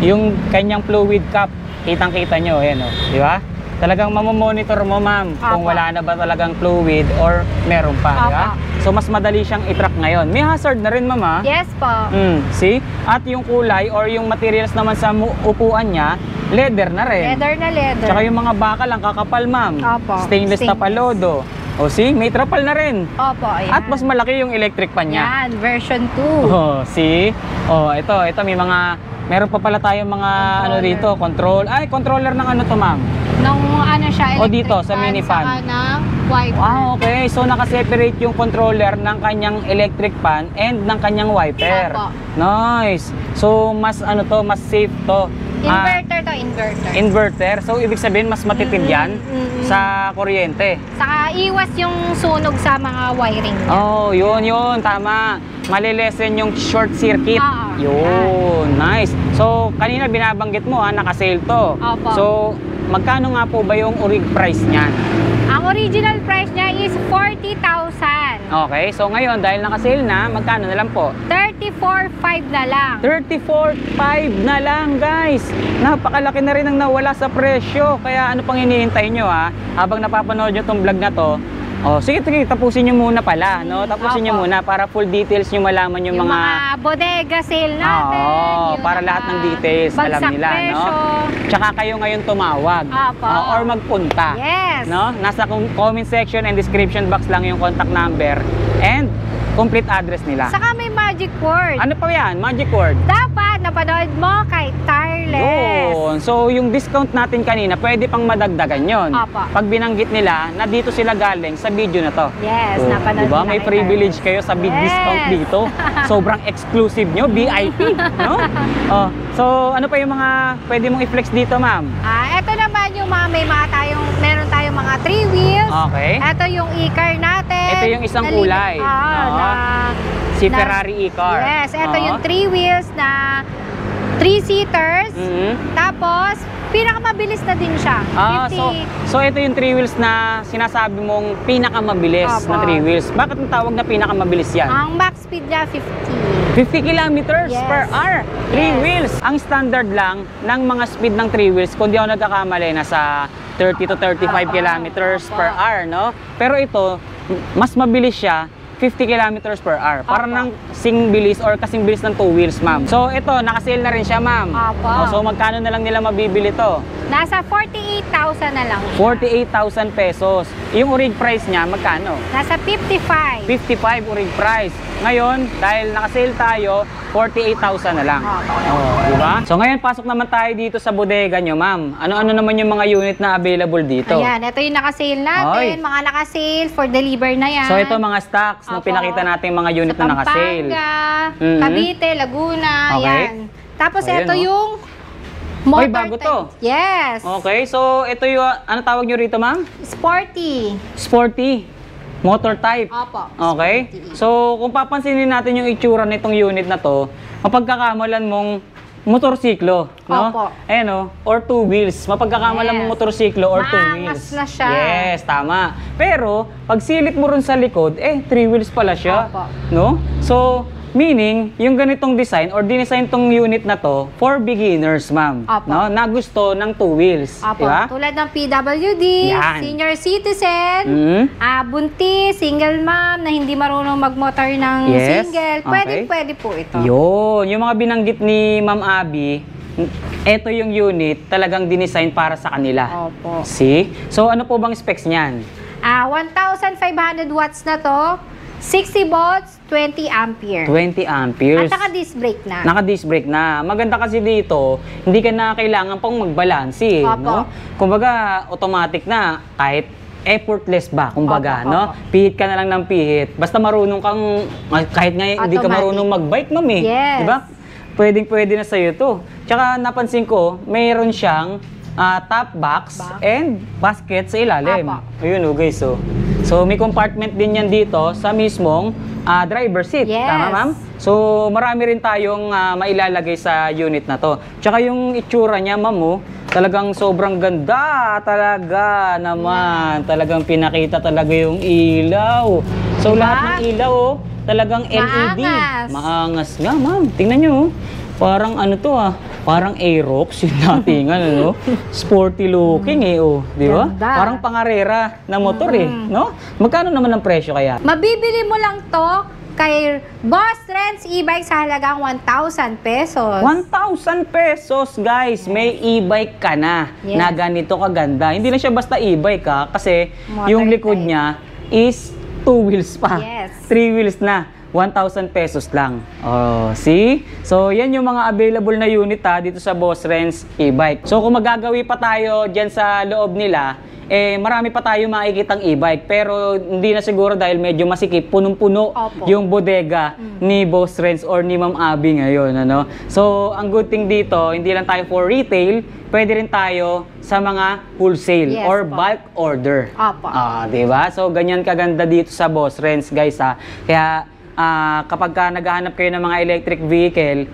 yung kanyang fluid cap, kitang-kita nyo, ayan di ba? Talagang mamomonitor mo, ma'am, kung Opo. wala na ba talagang fluid or meron pa, di ba? Opo. So mas madali siyang i-track ngayon. May hazard na rin, ma'am, Yes po. See? At yung kulay or yung materials naman sa upuan niya, leather na rin. Leather na leather. Tsaka yung mga bakal ang kakapal, ma'am. Opo. Stainless Stainless. tapalodo. O see, may trapal na rin. Opo, ayan. At mas malaki yung electric pan niya. Yan, version 2. Oh, see? Oh, ito may mga meron pa pala tayong mga controller ng ano to, ma'am? Nung ano siya, O, electric dito, sa fan, mini fan. saka ng wiper. Okay. So naka-separate yung controller ng kanyang electric fan and ng kanyang wiper. Opo. Nice. So mas mas safe to. Inverter to, inverter. Inverter. So ibig sabihin mas matipid yan sa kuryente. Saka iwas yung sunog sa mga wiring niya. Oh, yun, tama. Malilesen yung short circuit. Oo. Yun, nice. So kanina binabanggit mo naka-sale to. Opo. So magkano nga po ba yung orig price niyan? Ang original price niya is 40,000. Okay, so ngayon dahil naka-sale na, magkano na lang po? 34,500 na lang. 34.5 na lang, guys. Napakalaki na rin ang nawala sa presyo. Kaya ano pang hinihintay nyo habang napapanood nyo tong vlog na to. Sige, tapusin nyo muna pala, no? Tapusin nyo Opo. muna para full details nyo malaman yung, Yung mga bodega sale natin. yung para lahat ng details alam bagsak nila, no? presyo. Tsaka kayo ngayon tumawag. Opo. Or magpunta. Yes. No? Nasa comment section and description box lang yung contact number. And complete address nila. Saka may magic word. Ano pa yan? Magic word. Dapat napanood mo kay Tireless. Yun. So, yung discount natin kanina, pwede pang madagdagan yon. Opo. Pag binanggit nila na dito sila galing sa video na to. Yes, Oh, napanood diba? mo na May kay privilege Tireless. kayo sa big Yes. discount dito. Sobrang exclusive nyo, VIP. No? Oh, so, ano pa yung mga pwede mong i-flex dito, ma'am? Ito naman yung mga meron tayong mga 3 wheels. Okay. Ito yung e-car natin. Ito yung isang Na kulay. Oo. Si na- Ferrari e-car. Yes, ito Oo. yung 3 wheels na 3-seaters. Mhm. Tapos, pinakamabilis na din siya. So ito yung 3 wheels na sinasabi mong pinakamabilis Opo. na 3 wheels. Bakit ang tawag na pinakamabilis yan? Ang max speed niya 50. 50 kilometers Yes. per hour. 3 Yes. wheels. Ang standard lang ng mga speed ng 3 wheels, kung di ako nagkakamali, nasa 30 to 35 kilometers Opo. per hour, no? Pero ito, mas mabilis siya, 50 kilometers per hour. Parang Opo. ng sing bilis or kasing bilis ng 2 wheels, ma'am. So ito, nakasale na rin siya, ma'am. Opo. Oh, so magkano na lang nila mabibili to? Nasa 48,000 na lang. 48,000 pesos. Yung orig price niya, magkano? Nasa 55. 55 orig price. Ngayon, dahil nakasale tayo, 48,000 na lang. Oh, di ba? So ngayon, pasok naman tayo dito sa bodega nyo, ma'am. Ano-ano naman yung mga unit na available dito? Ayan, ito yung nakasale natin. Oy. Mga nakasale for deliver na yan. So ito mga stocks na Opo. pinakita natin mga unit sa na nakasale. Pampanga, Mhm. Cavite, Laguna, Okay. yan. Tapos Ayan, ito oh. yung Oy, motor bago type. to. Yes. Okay, so ito yung, ano tawag nyo rito, ma'am? Sporty. Sporty. Motor type. Opo. Okay? Sporty. So, kung papansinin natin yung itsura nitong unit na to, mapagkakamalan mong motorsiklo, no? Opo. Ayan o, or 2 wheels. Mapagkakamalan Yes. mong motorsiklo or 2 Maangas wheels. na siya. Yes, tama. Pero, pag silip mo rin sa likod, 3 wheels pala siya. Opo. No? So, meaning, yung ganitong design or dinesign tong unit na to for beginners, ma'am. Opo. No? Na gusto ng 2 wheels. Opo. Diba? Tulad ng PWD, Yan. senior citizen, Mhm. buntis, single mom na hindi marunong magmotor ng Yes. single. Okay. Pwede po ito. Yun, yung mga binanggit ni Ma'am Abby, ito yung unit talagang dinesign para sa kanila. Opo. See? So ano po bang specs niyan? 1,500 watts na to, 60 volts, 20 ampere. 20 amperes. At naka-disc brake na. Naka-disc brake na. Maganda kasi dito, hindi ka na kailangan pang magbalanse, Opo. no? Kumbaga, automatic na kahit effortless ba, kumbaga, Opo, no? opo. Pihit ka na lang ng pihit. Basta marunong kang, kahit nga hindi ka Automatic. marunong mag-bike, ma'am eh. Yes. Diba? Pwedeng-pwede na sa'yo to. Tsaka napansin ko, mayroon siyang top box and basket sa ilalim. Opo. Ayun oh guys, oh. So may compartment din yan dito sa mismong driver seat. Yes. Tama, ma'am? So marami rin tayong mailalagay sa unit na to. Tsaka yung itsura niya, ma'am, oh, talagang sobrang ganda talaga naman. Talagang pinakita talaga yung ilaw. So Diba? lahat ng ilaw, oh, talagang LED. Maangas. Maangas nga, ma'am. Tingnan nyo, oh. Parang ano to parang Aerox yung datingan, ano? Sporty looking oh, di ba? Ganda. Parang pangarera na motor no? Magkano naman ang presyo kaya? Mabibili mo lang to kay Boss Trends e-bike sa halagang 1,000 pesos. 1,000 pesos, guys. May e-bike ka na Yes. na ganito kaganda. Hindi na siya basta e-bike kasi Motor yung likod type. niya is 2 wheels pa. Yes. 3 wheels na. 1,000 pesos lang. Oh, see? So, yan yung mga available na unit dito sa Boss Renz e-bike. So, kung magagawi pa tayo dyan sa loob nila, marami pa tayo makikitang e-bike. Pero, hindi na siguro dahil medyo masikip, punong-puno Opo. yung bodega ni Boss Renz or ni Ma'am Abby ngayon, ano? So, ang good thing dito, hindi lang tayo for retail, pwede rin tayo sa mga wholesale Yes or po. bulk order. Opo. Di ba? So, ganyan kaganda dito sa Boss Renz, guys, Kaya, kapag ka naghahanap kayo ng mga electric vehicle,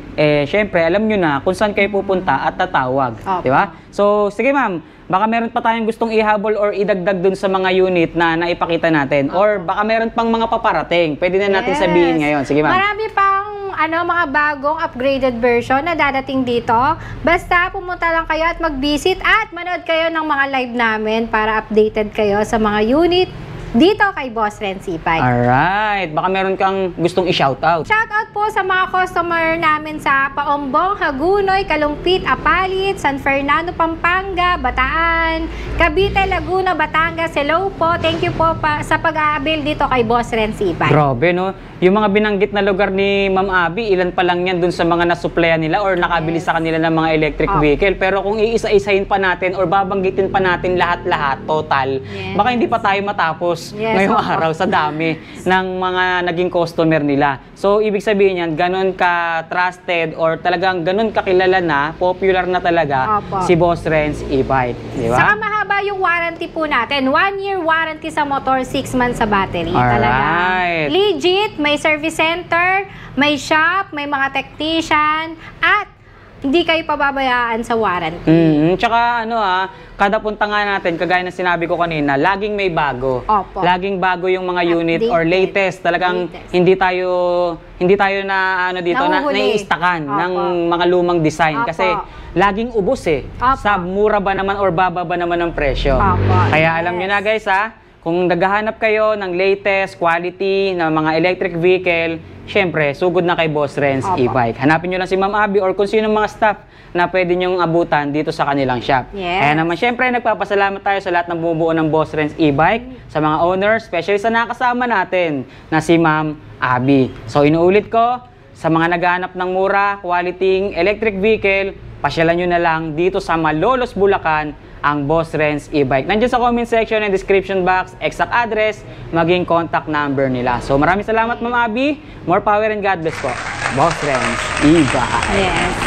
syempre, alam nyo na kung saan kayo pupunta at tatawag. Opo. Di ba? So, sige ma'am, baka meron pa tayong gustong ihabol or idagdag dun sa mga unit na naipakita natin. Or baka meron pang mga paparating. Pwede na natin Yes. sabihin ngayon. Sige ma'am. Marami pang mga bagong upgraded version na dadating dito. Basta pumunta lang kayo at mag-visit at manood kayo ng mga live namin para updated kayo sa mga unit dito kay Boss Renz E-Bike. Alright, baka meron kang gustong i-shoutout. Shoutout po sa mga customer namin sa Paombong, Hagunoy, Kalumpit, Apalit, San Fernando, Pampanga, Bataan, Cavite, Laguna, Batangas. Hello po. Thank you po sa pag-aabil dito kay Boss Renz E-Bike. Grabe, no? Yung mga binanggit na lugar ni Ma'am Abby, ilan pa lang yan dun sa mga nasuplayan nila or nakabili sa kanila ng mga electric vehicle. Pero kung iisa-isahin pa natin or babanggitin pa natin lahat-lahat, total, baka hindi pa tayo matapos ngayong araw sa dami ng mga naging customer nila. So, ibig sabihin yan, ganun ka-trusted or talagang ganun kakilala na, popular na talaga si Boss Renz E-Bike. Di ba? Saka mahaba yung warranty po natin. 1-year warranty sa motor, 6 months sa battery. Talaga. Legit, may service center, may shop, may mga technician, at hindi kayo pababayaan sa warranty. Tsaka kada punta nga natin, kagaya na sinabi ko kanina, laging may bago. Laging bago yung mga unit or latest. Talagang hindi tayo na nai-istakan ng mga lumang design kasi laging ubos sa mura ba naman or baba ba naman ng presyo. Kaya alam niyo na guys kung naghahanap kayo ng latest quality ng mga electric vehicle, syempre, sugod na kay Boss Renz E-Bike. Hanapin nyo lang si Ma'am Abby or kung sino mga staff na pwede nyong abutan dito sa kanilang shop. Kaya naman, syempre, nagpapasalamat tayo sa lahat ng bumubuo ng Boss Renz E-Bike, sa mga owners, especially sa nakasama natin na si Ma'am Abby. So, inuulit ko, sa mga naghahanap ng mura, quality electric vehicle, pasyalan nyo na lang dito sa Malolos, Bulacan, ang Boss Renz E-Bike. Nandiyan sa comment section and description box, exact address, maging contact number nila. So maraming salamat Ma'am Abby. More power and God bless po. Boss Renz E-Bike.